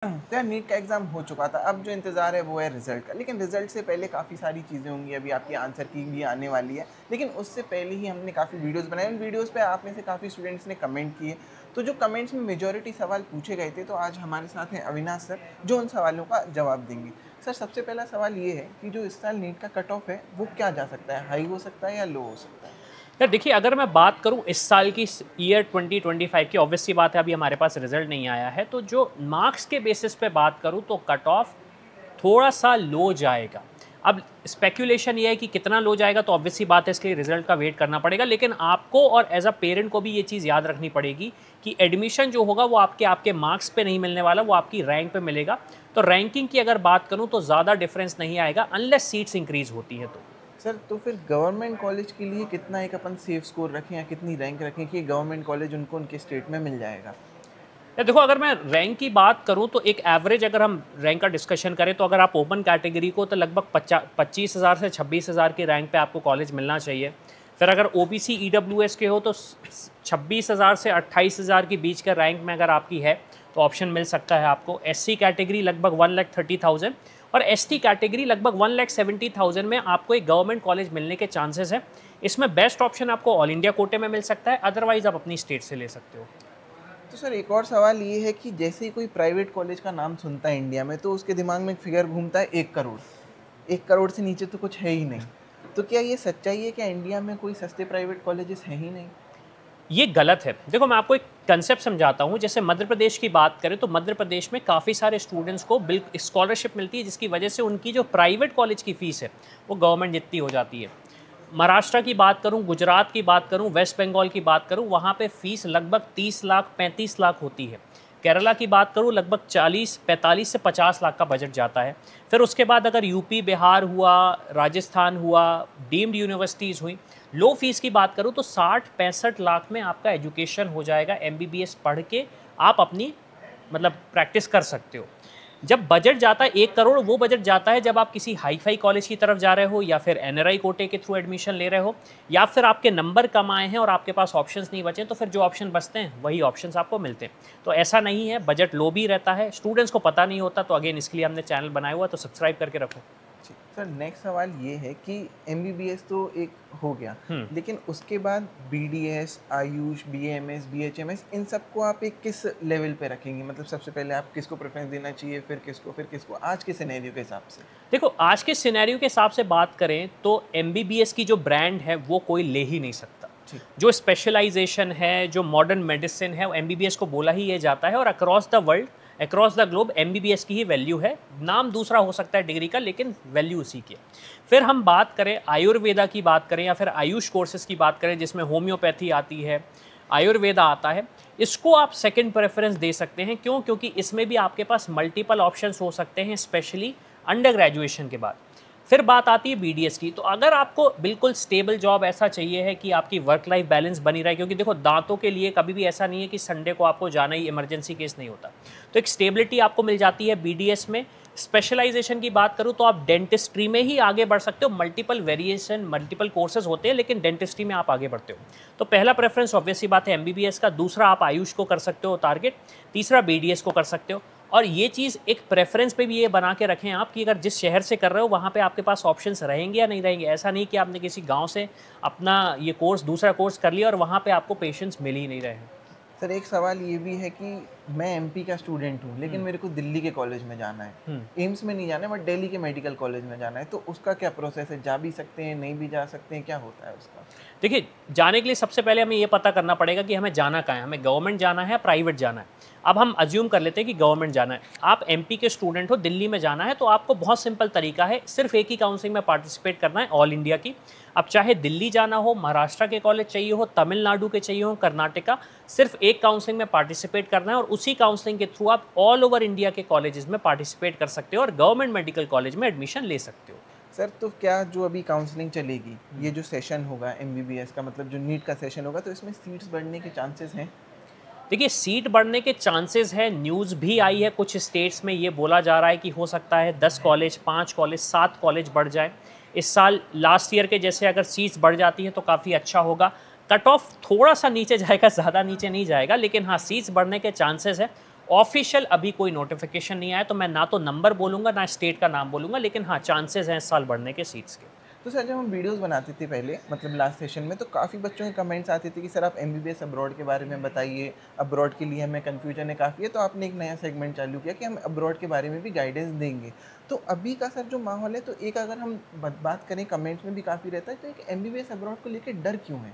यार नीट का एग्ज़ाम हो चुका था, अब जो इंतज़ार है वो है रिज़ल्ट का। लेकिन रिज़ल्ट से पहले काफ़ी सारी चीज़ें होंगी, अभी आपकी आंसर की भी आने वाली है। लेकिन उससे पहले ही हमने काफ़ी वीडियोज़ बनाए, उन वीडियोज़ पे आप में से काफ़ी स्टूडेंट्स ने कमेंट किए। तो जो कमेंट्स में मेजॉरिटी सवाल पूछे गए थे, तो आज हमारे साथ हैं अविनाश सर, जो उन सवालों का जवाब देंगे। सर, सबसे पहला सवाल ये है कि जो इस साल नीट का कट ऑफ है, वो क्या जा सकता है? हाई हो सकता है या लो हो सकता है? यार देखिए, अगर मैं बात करूं इस साल की ईयर 2025 की, ऑब्वियस सी बात है अभी हमारे पास रिजल्ट नहीं आया है, तो जो मार्क्स के बेसिस पे बात करूं तो कट ऑफ थोड़ा सा लो जाएगा। अब स्पेक्यूलेशन ये है कि कितना लो जाएगा, तो ऑब्वियस सी बात है इसके लिए रिजल्ट का वेट करना पड़ेगा। लेकिन आपको और एज अ पेरेंट को भी ये चीज़ याद रखनी पड़ेगी कि एडमिशन जो होगा वो आपके आपके मार्क्स पे नहीं मिलने वाला, वो आपकी रैंक पे मिलेगा। तो रैंकिंग की अगर बात करूँ तो ज़्यादा डिफरेंस नहीं आएगा अनलेस सीट्स इंक्रीज होती है तो। सर, तो फिर गवर्नमेंट कॉलेज के लिए कितना एक अपन सेफ स्कोर रखें या कितनी रैंक रखें कि गवर्नमेंट कॉलेज उनको उनके स्टेट में मिल जाएगा? या देखो, अगर मैं रैंक की बात करूं तो एक एवरेज, अगर हम रैंक का डिस्कशन करें तो अगर आप ओपन कैटेगरी को, तो लगभग 25,000 से 26,000 की रैंक पे आपको कॉलेज मिलना चाहिए। फिर अगर ओबीसी ईडब्ल्यूएस के हो तो 26,000 से 28,000 के बीच का रैंक में अगर आपकी है तो ऑप्शन मिल सकता है आपको। एससी कैटेगरी लगभग 1,30,000 और एसटी कैटेगरी लगभग 1,70,000 में आपको एक गवर्नमेंट कॉलेज मिलने के चांसेस है। इसमें बेस्ट ऑप्शन आपको ऑल इंडिया कोटे में मिल सकता है, अदरवाइज आप अपनी स्टेट से ले सकते हो। तो सर, एक और सवाल ये है कि जैसे ही कोई प्राइवेट कॉलेज का नाम सुनता है इंडिया में, तो उसके दिमाग में एक फिगर घूमता है 1 करोड़। 1 करोड़ से नीचे तो कुछ है ही नहीं। तो क्या ये सच्चाई है, क्या इंडिया में कोई सस्ते प्राइवेट कॉलेजेस हैं ही नहीं? ये गलत है। देखो, मैं आपको एक कंसेप्ट समझाता हूँ। जैसे मध्य प्रदेश की बात करें तो मध्य प्रदेश में काफ़ी सारे स्टूडेंट्स को बिल स्कॉलरशिप मिलती है, जिसकी वजह से उनकी जो प्राइवेट कॉलेज की फ़ीस है वो गवर्नमेंट जितनी हो जाती है। महाराष्ट्र की बात करूँ, गुजरात की बात करूँ, वेस्ट बंगाल की बात करूँ, वहाँ पे फ़ीस लगभग 30 लाख 35 लाख होती है। केरला की बात करूँ, लगभग 45 से 50 लाख का बजट जाता है। फिर उसके बाद अगर यूपी, बिहार हुआ, राजस्थान हुआ, डीम्ड यूनिवर्सिटीज़ हुई, लो फीस की बात करूँ तो 60-65 लाख में आपका एजुकेशन हो जाएगा। एमबीबीएस पढ़ के आप अपनी मतलब प्रैक्टिस कर सकते हो। जब बजट जाता है 1 करोड़, वो बजट जाता है जब आप किसी हाई फाई कॉलेज की तरफ जा रहे हो, या फिर एनआरआई कोटे के थ्रू एडमिशन ले रहे हो, या फिर आपके नंबर कम आए हैं और आपके पास ऑप्शंस नहीं बचे, तो फिर जो ऑप्शन बचते हैं वही ऑप्शंस आपको मिलते हैं। तो ऐसा नहीं है, बजट लो भी रहता है, स्टूडेंट्स को पता नहीं होता। तो अगेन, इसके लिए हमने चैनल बनाया हुआ, तो सब्सक्राइब करके रखो। जी। सर, नेक्स्ट सवाल ये है कि एमबीबीएस तो एक हो गया, लेकिन उसके बाद बीडीएस, आयुष, बीएमएस, बीएचएमएस, इन सबको आप एक किस लेवल पे रखेंगे? मतलब सबसे पहले आप किसको प्रेफ़रेंस देना चाहिए, फिर किसको आज के सिनेरियो के हिसाब से? देखो, आज के सिनेरियो के हिसाब से बात करें तो एमबीबीएस की जो ब्रांड है वो कोई ले ही नहीं सकता। ठीक। जो स्पेशलाइजेशन है, जो मॉडर्न मेडिसिन है, वो एमबीबीएस को बोला ही ये जाता है। और across the world, across the globe MBBS की ही वैल्यू है। नाम दूसरा हो सकता है डिग्री का, लेकिन वैल्यू उसी की है। फिर हम बात करें आयुर्वेदा की, बात करें या फिर आयुष कोर्सेज की बात करें, जिसमें होम्योपैथी आती है, आयुर्वेदा आता है, इसको आप सेकंड प्रेफरेंस दे सकते हैं। क्यों? क्योंकि इसमें भी आपके पास मल्टीपल ऑप्शंस हो सकते हैं, स्पेशली अंडर ग्रेजुएशन के बाद। फिर बात आती है बीडीएस की। तो अगर आपको बिल्कुल स्टेबल जॉब ऐसा चाहिए है कि आपकी वर्क लाइफ बैलेंस बनी रहे, क्योंकि देखो, दांतों के लिए कभी भी ऐसा नहीं है कि संडे को आपको जाना ही, इमरजेंसी केस नहीं होता। तो एक स्टेबिलिटी आपको मिल जाती है बीडीएस में। स्पेशलाइजेशन की बात करूँ तो आप डेंटिस्ट्री में ही आगे बढ़ सकते हो। मल्टीपल वेरिएशन, मल्टीपल कोर्सेज होते हैं, लेकिन डेंटिस्ट्री में आप आगे बढ़ते हो। तो पहला प्रेफरेंस ऑब्वियस ही बात है एमबीबीएस का। दूसरा, आप आयुष को कर सकते हो टारगेट। तीसरा, बीडीएस को कर सकते हो। और ये चीज़ एक प्रेफरेंस पे भी ये बना के रखें आप कि अगर जिस शहर से कर रहे हो वहाँ पे आपके पास ऑप्शंस रहेंगे या नहीं रहेंगे। ऐसा नहीं कि आपने किसी गांव से अपना ये कोर्स, दूसरा कोर्स कर लिया और वहाँ पे आपको पेशेंस मिल ही नहीं रहे हैं। सर, एक सवाल ये भी है कि मैं एमपी का स्टूडेंट हूँ, लेकिन हम्म। मेरे को दिल्ली के कॉलेज में जाना है। हम्म। एम्स में नहीं जाना है, बट दिल्ली के मेडिकल कॉलेज में जाना है। तो उसका क्या प्रोसेस है? जा भी सकते हैं, नहीं भी जा सकते हैं, क्या होता है उसका? देखिए, जाने के लिए सबसे पहले हमें ये पता करना पड़ेगा कि हमें जाना कहाँ है, हमें गवर्नमेंट जाना है या प्राइवेट जाना है। अब हम अज्यूम कर लेते हैं कि गवर्नमेंट जाना है। आप एमपी के स्टूडेंट हो, दिल्ली में जाना है, तो आपको बहुत सिंपल तरीका है, सिर्फ एक ही काउंसलिंग में पार्टिसिपेट करना है, ऑल इंडिया की। अब चाहे दिल्ली जाना हो, महाराष्ट्र के कॉलेज चाहिए हो, तमिलनाडु के चाहिए हो, कर्नाटका, सिर्फ एक काउंसलिंग में पार्टिसिपेट करना है और उसी काउंसलिंग के थ्रू आप ऑल ओवर इंडिया के कॉलेजेस में पार्टिसिपेट कर सकते हो और गवर्नमेंट मेडिकल कॉलेज में एडमिशन ले सकते हो। सर, तो क्या जो अभी काउंसलिंग चलेगी, ये जो सेशन होगा एमबीबीएस का, मतलब जो नीट का सेशन होगा, तो इसमें सीट्स बढ़ने के चांसेस हैं? देखिए, सीट बढ़ने के चांसेस है। न्यूज़ भी आई है, कुछ स्टेट्स में ये बोला जा रहा है कि हो सकता है 10 कॉलेज, 5 कॉलेज, 7 कॉलेज बढ़ जाए इस साल। लास्ट ईयर के जैसे अगर सीट्स बढ़ जाती हैं तो काफ़ी अच्छा होगा। कट ऑफ थोड़ा सा नीचे जाएगा, ज़्यादा नीचे नहीं जाएगा, लेकिन हाँ, सीट्स बढ़ने के चांसेस है। ऑफिशियल अभी कोई नोटिफिकेशन नहीं आया, तो मैं ना तो नंबर बोलूँगा ना स्टेट का नाम बोलूँगा, लेकिन हाँ चांसेस हैं इस साल बढ़ने के सीट्स के। तो सर जब हम वीडियोस बनाते थे पहले, मतलब लास्ट सेशन में, तो काफ़ी बच्चों के कमेंट्स आते थे कि सर आप एमबीबीएस अब्रॉड के बारे में बताइए, अब्रॉड के लिए हमें कन्फ्यूजन है काफ़ी है, तो आपने एक नया सेगमेंट चालू किया कि हम अब्रॉड के बारे में भी गाइडेंस देंगे। तो अभी का सर जो माहौल है, तो एक अगर हम बात करें, कमेंट्स में भी काफ़ी रहता है, तो एक एमबीबीएस अब्रॉड को लेकर डर क्यों है?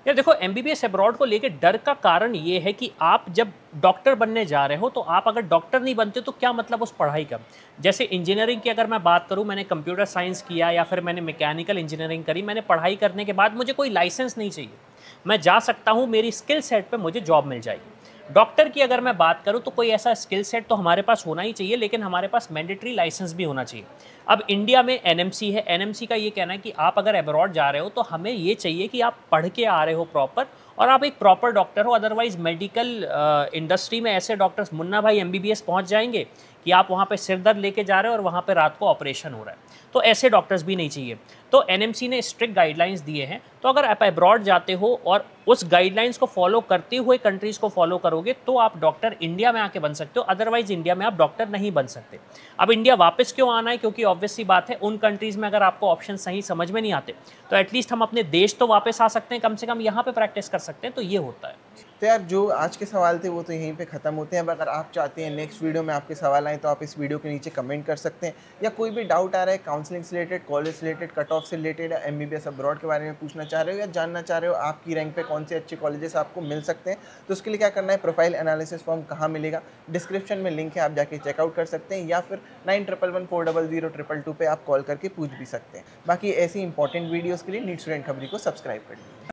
यार देखो, एमबीबीएस अब्रॉड को लेके डर का कारण ये है कि आप जब डॉक्टर बनने जा रहे हो, तो आप अगर डॉक्टर नहीं बनते तो क्या मतलब उस पढ़ाई का। जैसे इंजीनियरिंग की अगर मैं बात करूं, मैंने कंप्यूटर साइंस किया या फिर मैंने मैकेनिकल इंजीनियरिंग करी, मैंने पढ़ाई करने के बाद मुझे कोई लाइसेंस नहीं चाहिए, मैं जा सकता हूं, मेरी स्किल सेट पे मुझे जॉब मिल जाएगी। डॉक्टर की अगर मैं बात करूं तो कोई ऐसा स्किल सेट तो हमारे पास होना ही चाहिए, लेकिन हमारे पास मैंडेटरी लाइसेंस भी होना चाहिए। अब इंडिया में एनएमसी है, एनएमसी का ये कहना है कि आप अगर अब्रॉड जा रहे हो तो हमें ये चाहिए कि आप पढ़ के आ रहे हो प्रॉपर, और आप एक प्रॉपर डॉक्टर हो। अदरवाइज मेडिकल इंडस्ट्री में ऐसे डॉक्टर्स, मुन्ना भाई एमबीबीएस पहुंच जाएंगे कि आप वहाँ पे सिर दर्द लेके जा रहे हो और वहाँ पे रात को ऑपरेशन हो रहा है, तो ऐसे डॉक्टर्स भी नहीं चाहिए। तो एनएमसी ने स्ट्रिक्ट गाइडलाइंस दिए हैं, तो अगर आप अब्रॉड जाते हो और उस गाइडलाइंस को फॉलो करते हुए कंट्रीज़ को फॉलो करोगे तो आप डॉक्टर इंडिया में आके बन सकते हो, अदरवाइज इंडिया में आप डॉक्टर नहीं बन सकते। अब इंडिया वापस क्यों आना है, क्योंकि ऑब्वियस सी बात है, उन कंट्रीज़ में अगर आपको ऑप्शन सही समझ में नहीं आते तो एटलीस्ट हम अपने देश तो वापस आ सकते हैं, कम से कम यहाँ पे प्रैक्टिस कर सकते हैं, तो ये होता है। तो यार जो आज के सवाल थे वो तो यहीं पे ख़त्म होते हैं। अब अगर आप चाहते हैं नेक्स्ट वीडियो में आपके सवाल आएँ, तो आप इस वीडियो के नीचे कमेंट कर सकते हैं, या कोई भी डाउट आ रहा है काउंसलिंग से रिलेटेड, कॉलेज से रिलेटेड, कट ऑफ से रिलेटेड, या एमबीबीएस अब्रॉड के बारे में पूछना चाह रहे हो, या जानना चाह रहे हो आपकी रैंक पे कौन से अच्छे कॉलेजेस आपको मिल सकते हैं, तो उसके लिए क्या करना है, प्रोफाइल एनालिसिस फॉर्म कहाँ मिलेगा, डिस्क्रिप्शन में लिंक है, आप जाके चेकआउट कर सकते हैं, या फिर 9111400222 पे आप कॉल करके पूछ भी सकते हैं। बाकी ऐसी इंपॉर्टेंट वीडियोज़ के लिए नीट स्टूडेंट खबरी को सब्सक्राइब कर लीजिए।